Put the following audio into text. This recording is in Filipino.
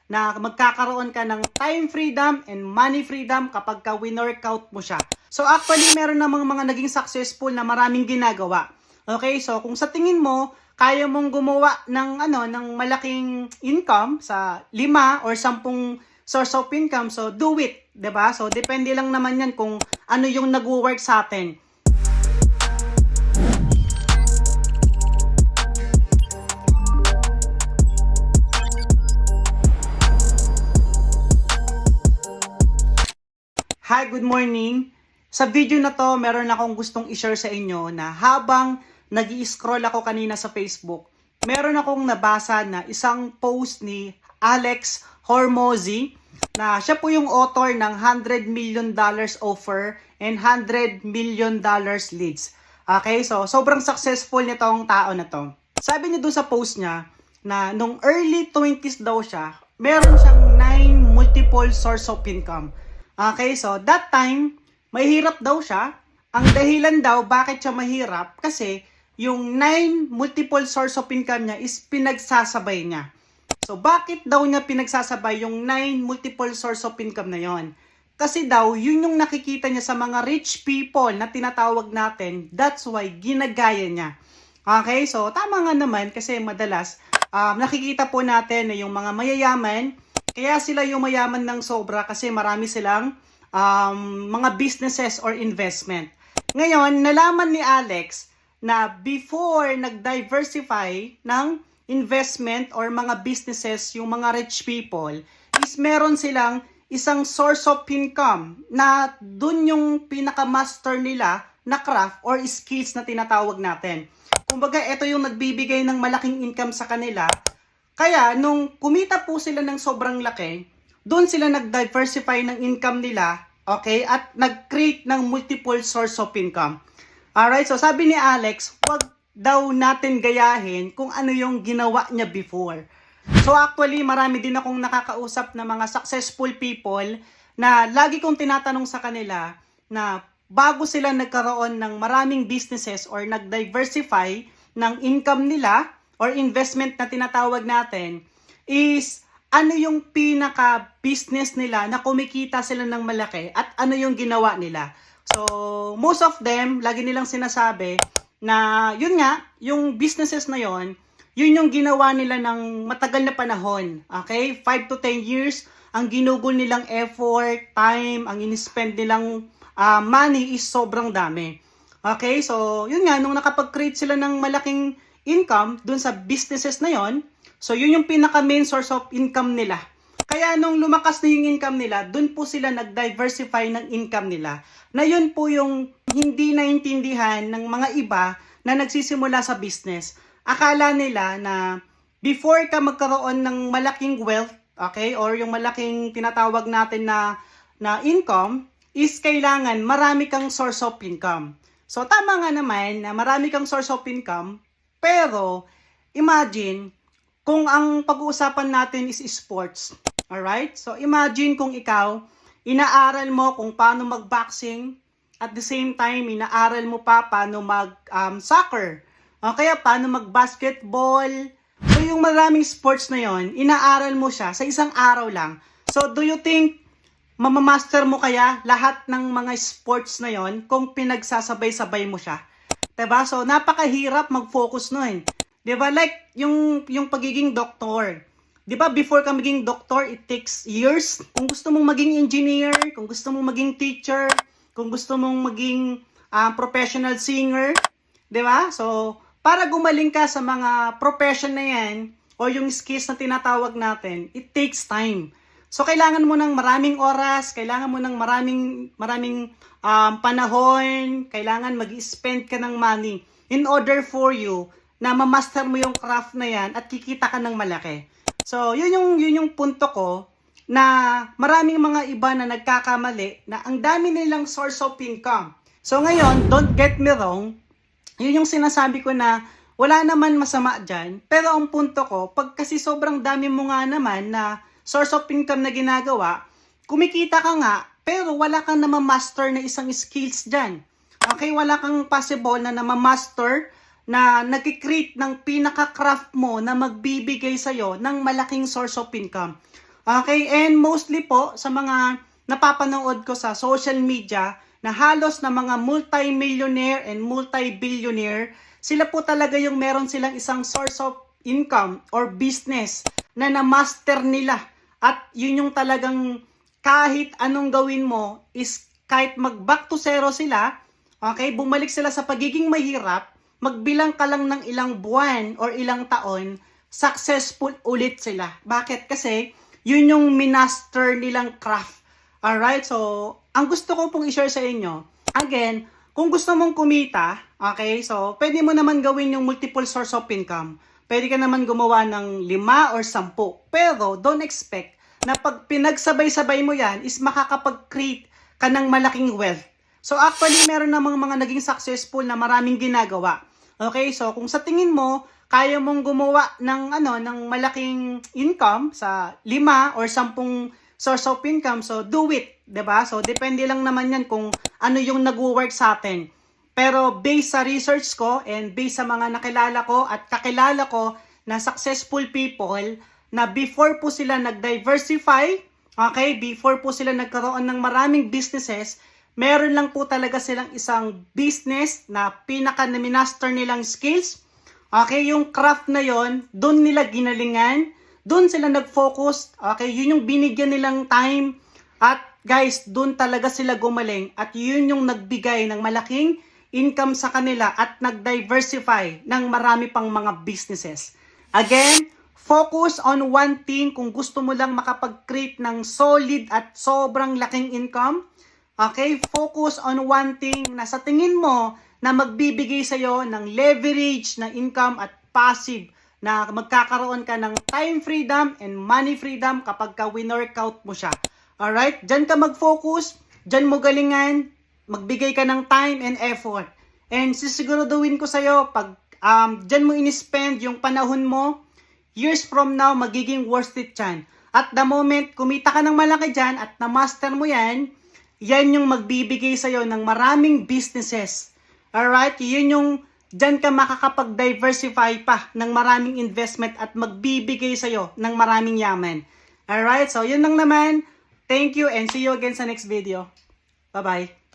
na magkakaroon ka ng time freedom and money freedom kapag ka winorkout mo siya. So actually, meron namang mga naging successful na maraming ginagawa. Okay, so kung sa tingin mo, kaya mong gumawa ng malaking income sa 5 or 10 source of income, so do it, 'di ba? So depende lang naman 'yan kung ano yung nagwo-work sa atin. Hi, good morning. Sa video na to, meron akong gustong i-share sa inyo na habang nag-i-scroll ako kanina sa Facebook, meron akong nabasa na isang post ni Alex Hormozi na siya po yung author ng $100 million offer and $100 million leads. Okay, so sobrang successful nitong tao na to. Sabi niya doon sa post niya na nung early 20s daw siya, meron siyang 9 multiple source of income. Okay, so that time, mahirap daw siya. Ang dahilan daw bakit siya mahirap kasi yung 9 multiple source of income niya is pinagsasabay niya. So bakit daw niya pinagsasabay yung 9 multiple source of income na yon? Kasi daw, yun yung nakikita niya sa mga rich people na tinatawag natin. That's why ginagaya niya. Okay, so tama nga naman kasi madalas nakikita po natin na yung mga mayayaman, kaya sila yung mayaman ng sobra kasi marami silang mga businesses or investment. Ngayon, nalaman ni Alex na before nag-diversify ng investment or mga businesses yung mga rich people, is meron silang isang source of income na dun yung pinaka-master nila na craft or skills na tinatawag natin. Kumbaga, ito yung nagbibigay ng malaking income sa kanila. Kaya, nung kumita po sila ng sobrang laki, doon sila nag-diversify ng income nila, okay, at nag-create ng multiple source of income. Alright, so sabi ni Alex, wag daw natin gayahin kung ano yung ginawa niya before. So actually, marami din akong nakakausap na mga successful people na lagi kong tinatanong sa kanila na bago sila nagkaroon ng maraming businesses or nag-diversify ng income nila, or investment na tinatawag natin, is ano yung pinaka-business nila na kumikita sila ng malaki at ano yung ginawa nila. So, most of them, lagi nilang sinasabi na yun nga, yung businesses na yun yung ginawa nila ng matagal na panahon. Okay? 5 to 10 years, ang ginugol nilang effort, time, ang in-spend nilang money is sobrang dami. Okay? So, yun nga, nung nakapag-create sila ng malaking income dun sa businesses na yon, so yun yung pinaka main source of income nila. Kaya nung lumakas na yung income nila, dun po sila nag-diversify ng income nila. Na yun po yung hindi naintindihan ng mga iba na nagsisimula sa business. Akala nila na before ka magkaroon ng malaking wealth, okay, or yung malaking tinatawag natin na income, is kailangan marami kang source of income. So tama nga naman na marami kang source of income, pero, imagine, kung ang pag-uusapan natin is sports. Alright? So, imagine kung ikaw, inaaral mo kung paano mag-boxing, at the same time, inaaral mo pa paano mag-soccer. O kaya, paano mag-basketball. So, yung maraming sports na yon, inaaral mo siya sa isang araw lang. So, do you think, mamamaster mo kaya lahat ng mga sports na yon kung pinagsasabay-sabay mo siya? Diba? So, napakahirap mag-focus nun. Diba? Like, yung pagiging doktor. Diba? Before ka maging doktor, it takes years. Kung gusto mong maging engineer, kung gusto mong maging teacher, kung gusto mong maging professional singer. Diba? So, para gumaling ka sa mga profession na yan, o yung skills na tinatawag natin, it takes time. So, kailangan mo ng maraming oras, kailangan mo ng maraming panahon, kailangan mag-spend ka ng money in order for you na ma-master mo yung craft na yan at kikita ka ng malaki. So, yun yung punto ko na maraming mga iba na nagkakamali na ang dami nilang source of income. So, ngayon, don't get me wrong, yun yung sinasabi ko na wala naman masama dyan. Pero ang punto ko, pag kasi sobrang dami mo nga naman na source of income na ginagawa, kumikita ka nga, pero wala kang namamaster na isang skills dyan. Okay, wala kang possible na namamaster na nag-create ng pinaka-craft mo na magbibigay sa'yo ng malaking source of income. Okay, and mostly po sa mga napapanood ko sa social media na halos na mga multi-millionaire and multi-billionaire, sila po talaga yung meron silang isang source of income or business na na-master nila. At yun yung talagang kahit anong gawin mo is kahit mag-back to zero sila, okay, bumalik sila sa pagiging mahirap, magbilang ka lang ng ilang buwan or ilang taon, successful ulit sila. Bakit? Kasi yun yung minaster nilang craft. Alright? So, ang gusto ko pong i-share sa inyo, again, kung gusto mong kumita, okay, so, pwede mo naman gawin yung multiple source of income. Pwede ka naman gumawa ng 5 or 10. Pero, don't expect na pag pinagsabay-sabay mo yan, is makakapag-create ka ng malaking wealth. So, actually, meron namang mga naging successful na maraming ginagawa. Okay, so, kung sa tingin mo, kaya mong gumawa ng ng malaking income sa 5 or 10 source of income, so do it, 'di ba? So depende lang naman 'yan kung ano yung nagwo-work sa atin. Pero based sa research ko and based sa mga nakilala ko at kakilala ko na successful people na before po sila nag-diversify, okay, before po sila nagkaroon ng maraming businesses, meron lang po talaga silang isang business na pinaka-master nilang skills. Okay, yung craft na yon, doon nila ginalingan, doon sila nag-focus, okay, yun yung binigyan nilang time, at guys, doon talaga sila gumaling, at yun yung nagbigay ng malaking income sa kanila at nag-diversify ng marami pang mga businesses. Again, focus on one thing kung gusto mo lang makapag-create ng solid at sobrang laking income. Okay, focus on one thing na sa tingin mo na magbibigay sa'yo ng leverage na income at passive na magkakaroon ka ng time freedom and money freedom kapag ka win-workout mo siya. Alright? Diyan ka mag-focus, diyan mo galingan, magbigay ka ng time and effort. And sisiguraduhin ko sa'yo, pag diyan mo in-spend yung panahon mo, years from now, magiging worth it yan. At the moment, kumita ka ng malaki dyan at na-master mo yan, yan yung magbibigay sa'yo ng maraming businesses. Alright? Yun yung dyan ka makakapag-diversify pa ng maraming investment at magbibigay sa'yo ng maraming yaman. Alright? So, yun lang naman. Thank you and see you again sa next video. Bye-bye.